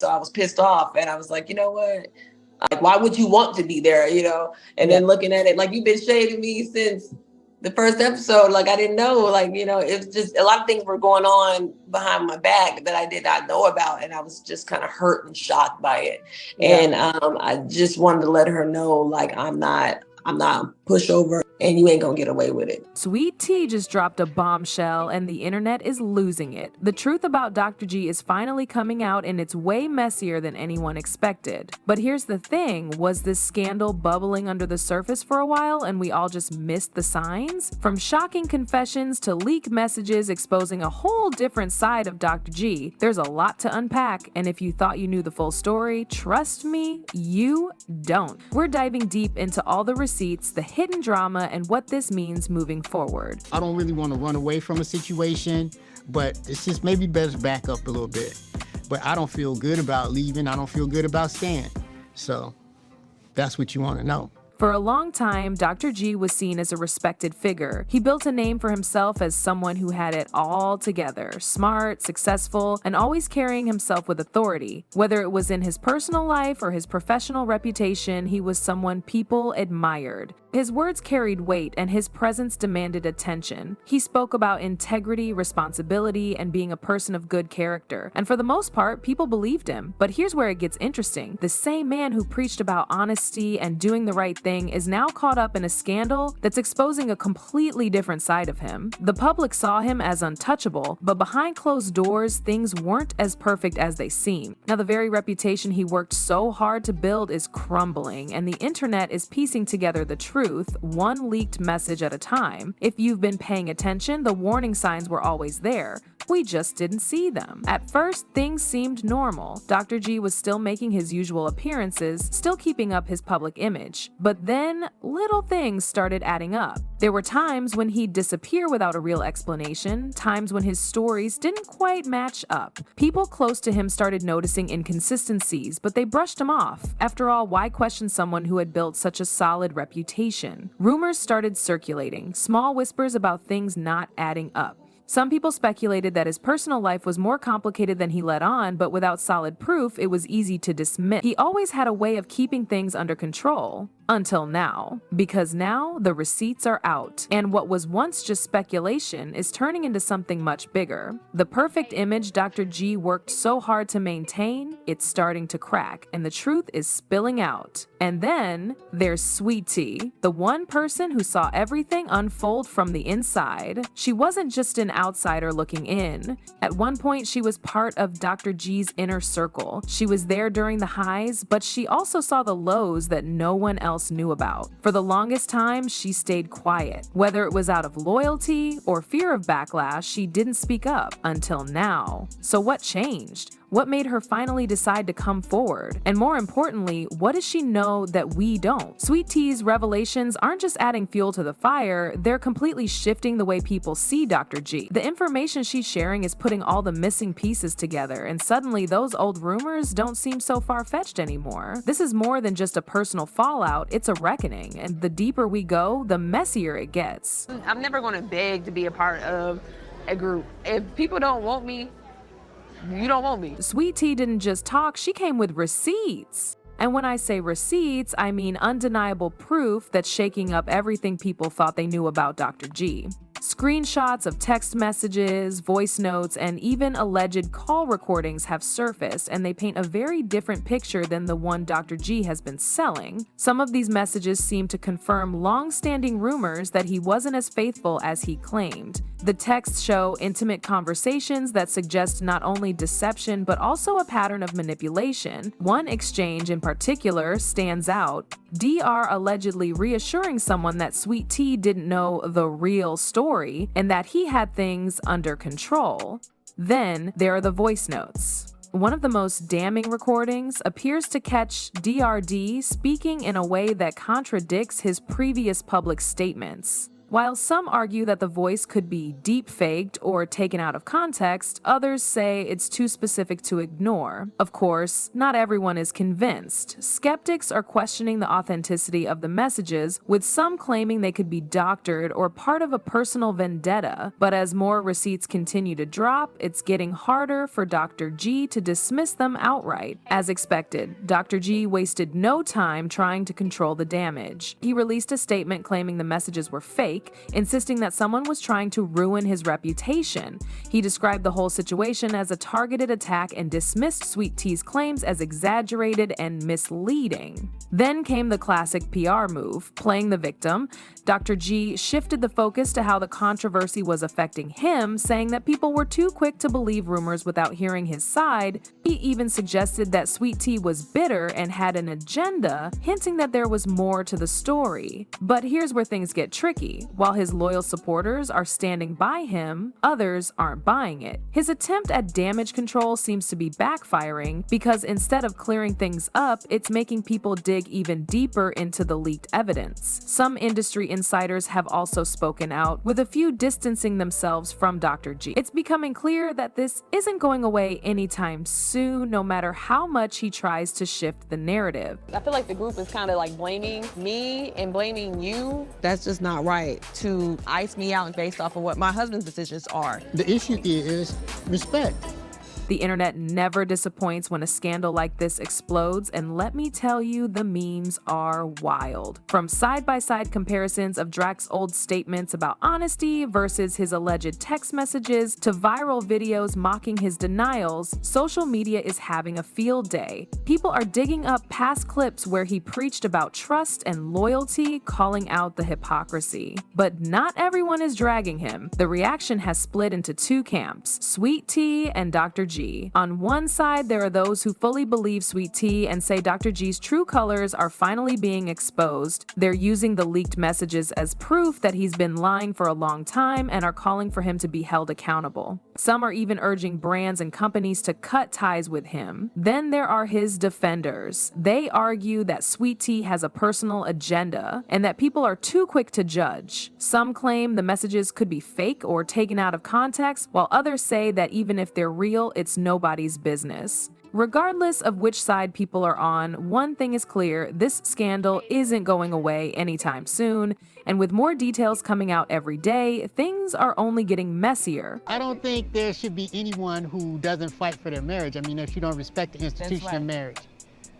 So I was pissed off and I was like, you know what? Like, why would you want to be there, And Yeah. then looking at it, like, you've been shading me since the first episode. Like, I didn't know, like, it's just a lot of things were going on behind my back that I did not know about. And I was just kind of hurt and shocked by it. Yeah. And I just wanted to let her know, like, I'm not a pushover and you ain't gonna get away with it. Sweet Tea just dropped a bombshell and the internet is losing it. The truth about Dr. G is finally coming out and it's way messier than anyone expected. But here's the thing, was this scandal bubbling under the surface for a while and we all just missed the signs? From shocking confessions to leaked messages exposing a whole different side of Dr. G, there's a lot to unpack, and if you thought you knew the full story, trust me, you don't. We're diving deep into all the receipts, the hidden drama, and what this means moving forward. I don't really want to run away from a situation, but it's just maybe better to back up a little bit. But I don't feel good about leaving. I don't feel good about staying. So that's what you want to know. For a long time, Dr. G was seen as a respected figure. He built a name for himself as someone who had it all together, smart, successful, and always carrying himself with authority. Whether it was in his personal life or his professional reputation, he was someone people admired. His words carried weight and his presence demanded attention. He spoke about integrity, responsibility, and being a person of good character. And for the most part, people believed him. But here's where it gets interesting. The same man who preached about honesty and doing the right thing is now caught up in a scandal that's exposing a completely different side of him. The public saw him as untouchable, but behind closed doors, things weren't as perfect as they seem. Now, the very reputation he worked so hard to build is crumbling, and the internet is piecing together the truth, one leaked message at a time. If you've been paying attention, the warning signs were always there. We just didn't see them. At first, things seemed normal. Dr. G was still making his usual appearances, still keeping up his public image. But then, little things started adding up. There were times when he'd disappear without a real explanation, times when his stories didn't quite match up. People close to him started noticing inconsistencies, but they brushed him off. After all, why question someone who had built such a solid reputation? Rumors started circulating, small whispers about things not adding up. Some people speculated that his personal life was more complicated than he let on, but without solid proof, it was easy to dismiss. He always had a way of keeping things under control. Until now. Because now, the receipts are out, and what was once just speculation is turning into something much bigger. The perfect image Dr. G worked so hard to maintain, it's starting to crack, and the truth is spilling out. And then, there's Sweet Tea, the one person who saw everything unfold from the inside. She wasn't just an outsider looking in. At one point, she was part of Dr. G's inner circle. She was there during the highs, but she also saw the lows that no one else knew about. For the longest time, she stayed quiet. Whether it was out of loyalty or fear of backlash, she didn't speak up until now. So what changed? What made her finally decide to come forward? And more importantly, what does she know that we don't? Sweet Tea's revelations aren't just adding fuel to the fire, they're completely shifting the way people see Dr. G. The information she's sharing is putting all the missing pieces together, and suddenly those old rumors don't seem so far-fetched anymore. This is more than just a personal fallout, it's a reckoning, and the deeper we go, the messier it gets. I'm never going to beg to be a part of a group. If people don't want me, you don't want me. Sweet Tea didn't just talk, she came with receipts. And when I say receipts, I mean undeniable proof that's shaking up everything people thought they knew about Dr. G. Screenshots of text messages, voice notes, and even alleged call recordings have surfaced, and they paint a very different picture than the one Dr. G has been selling. Some of these messages seem to confirm long-standing rumors that he wasn't as faithful as he claimed. The texts show intimate conversations that suggest not only deception but also a pattern of manipulation. One exchange in particular stands out. DR allegedly reassuring someone that Sweet Tea didn't know the real story and that he had things under control. Then there are the voice notes. One of the most damning recordings appears to catch DRD speaking in a way that contradicts his previous public statements. While some argue that the voice could be deep-faked or taken out of context, others say it's too specific to ignore. Of course, not everyone is convinced. Skeptics are questioning the authenticity of the messages, with some claiming they could be doctored or part of a personal vendetta. But as more receipts continue to drop, it's getting harder for Dr. G to dismiss them outright. As expected, Dr. G wasted no time trying to control the damage. He released a statement claiming the messages were fake, insisting that someone was trying to ruin his reputation. He described the whole situation as a targeted attack and dismissed Sweet T's claims as exaggerated and misleading. Then came the classic PR move, playing the victim. Dr. G shifted the focus to how the controversy was affecting him, saying that people were too quick to believe rumors without hearing his side. He even suggested that Sweet T was bitter and had an agenda, hinting that there was more to the story. But here's where things get tricky. While his loyal supporters are standing by him, others aren't buying it. His attempt at damage control seems to be backfiring because instead of clearing things up, it's making people dig even deeper into the leaked evidence. Some industry insiders have also spoken out, with a few distancing themselves from Dr. G. It's becoming clear that this isn't going away anytime soon, no matter how much he tries to shift the narrative. I feel like the group is kind of like blaming me and blaming you. That's just not right to ice me out based off of what my husband's decisions are. The issue is respect. The internet never disappoints when a scandal like this explodes, and let me tell you, the memes are wild. From side-by-side comparisons of Drake's old statements about honesty versus his alleged text messages to viral videos mocking his denials, social media is having a field day. People are digging up past clips where he preached about trust and loyalty, calling out the hypocrisy. But not everyone is dragging him. The reaction has split into two camps, Sweet T and Dr. G. On one side, there are those who fully believe Sweet T and say Dr. G's true colors are finally being exposed. They're using the leaked messages as proof that he's been lying for a long time and are calling for him to be held accountable. Some are even urging brands and companies to cut ties with him. Then there are his defenders. They argue that Sweet T has a personal agenda and that people are too quick to judge. Some claim the messages could be fake or taken out of context, while others say that even if they're real, it's nobody's business. Regardless of which side people are on, one thing is clear: this scandal isn't going away anytime soon, and with more details coming out every day, things are only getting messier. I don't think there should be anyone who doesn't fight for their marriage. I mean, if you don't respect the institution of marriage.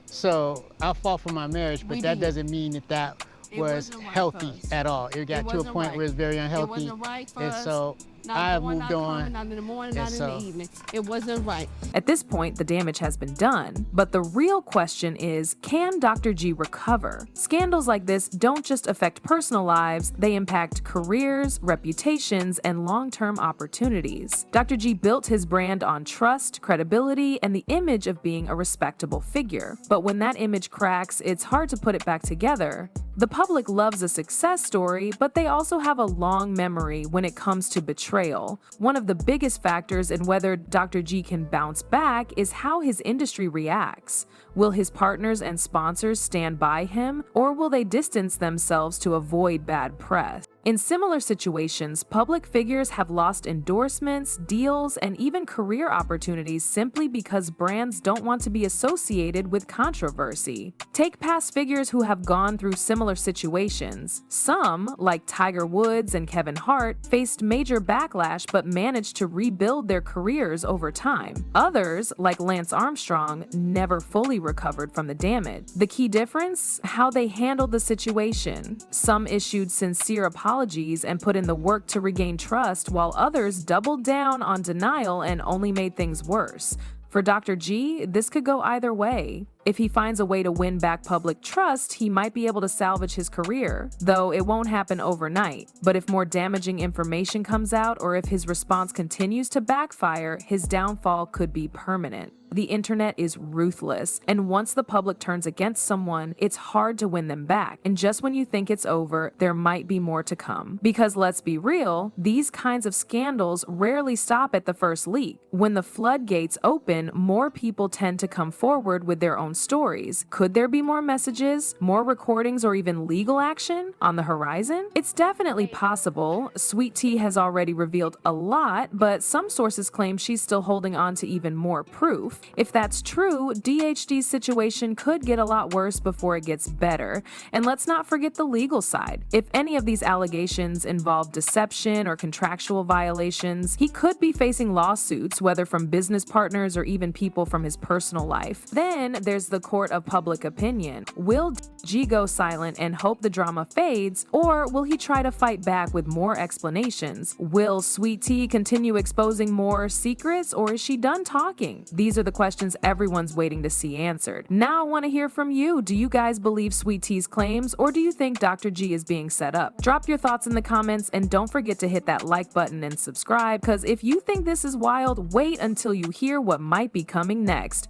So I fought for my marriage, but that doesn't mean that was healthy at all. It got to a point where it's very unhealthy. It wasn't right for and us. so I have moved on. Not in the morning, not in the evening. It wasn't right. At this point, the damage has been done, but the real question is, can Dr. G recover? Scandals like this don't just affect personal lives, they impact careers, reputations, and long-term opportunities. Dr. G built his brand on trust, credibility, and the image of being a respectable figure. But when that image cracks, it's hard to put it back together. The public loves a success story, but they also have a long memory when it comes to betrayal. One of the biggest factors in whether Dr. G can bounce back is how his industry reacts. Will his partners and sponsors stand by him, or will they distance themselves to avoid bad press? In similar situations, public figures have lost endorsements, deals, and even career opportunities simply because brands don't want to be associated with controversy. Take past figures who have gone through similar situations. Some, like Tiger Woods and Kevin Hart, faced major backlash but managed to rebuild their careers over time. Others, like Lance Armstrong, never fully recovered from the damage. The key difference? How they handled the situation. Some issued sincere apologies and put in the work to regain trust, while others doubled down on denial and only made things worse. For Dr. G, this could go either way. If he finds a way to win back public trust, he might be able to salvage his career, though it won't happen overnight. But if more damaging information comes out, or if his response continues to backfire, his downfall could be permanent. The internet is ruthless, and once the public turns against someone, it's hard to win them back. And just when you think it's over, there might be more to come. Because let's be real, these kinds of scandals rarely stop at the first leak. When the floodgates open, more people tend to come forward with their own stories. Could there be more messages, more recordings, or even legal action on the horizon? It's definitely possible. Sweet Tea has already revealed a lot, but some sources claim she's still holding on to even more proof. If that's true, DHD's situation could get a lot worse before it gets better. And let's not forget the legal side. If any of these allegations involve deception or contractual violations, he could be facing lawsuits, whether from business partners or even people from his personal life. Then there's the court of public opinion. Will G go silent and hope the drama fades, or will he try to fight back with more explanations? Will Sweet Tea continue exposing more secrets, or is she done talking? These are the questions everyone's waiting to see answered. Now I want to hear from you. Do you guys believe Sweet Tea's claims, or do you think Dr. G is being set up? Drop your thoughts in the comments, and don't forget to hit that like button and subscribe, because if you think this is wild, wait until you hear what might be coming next.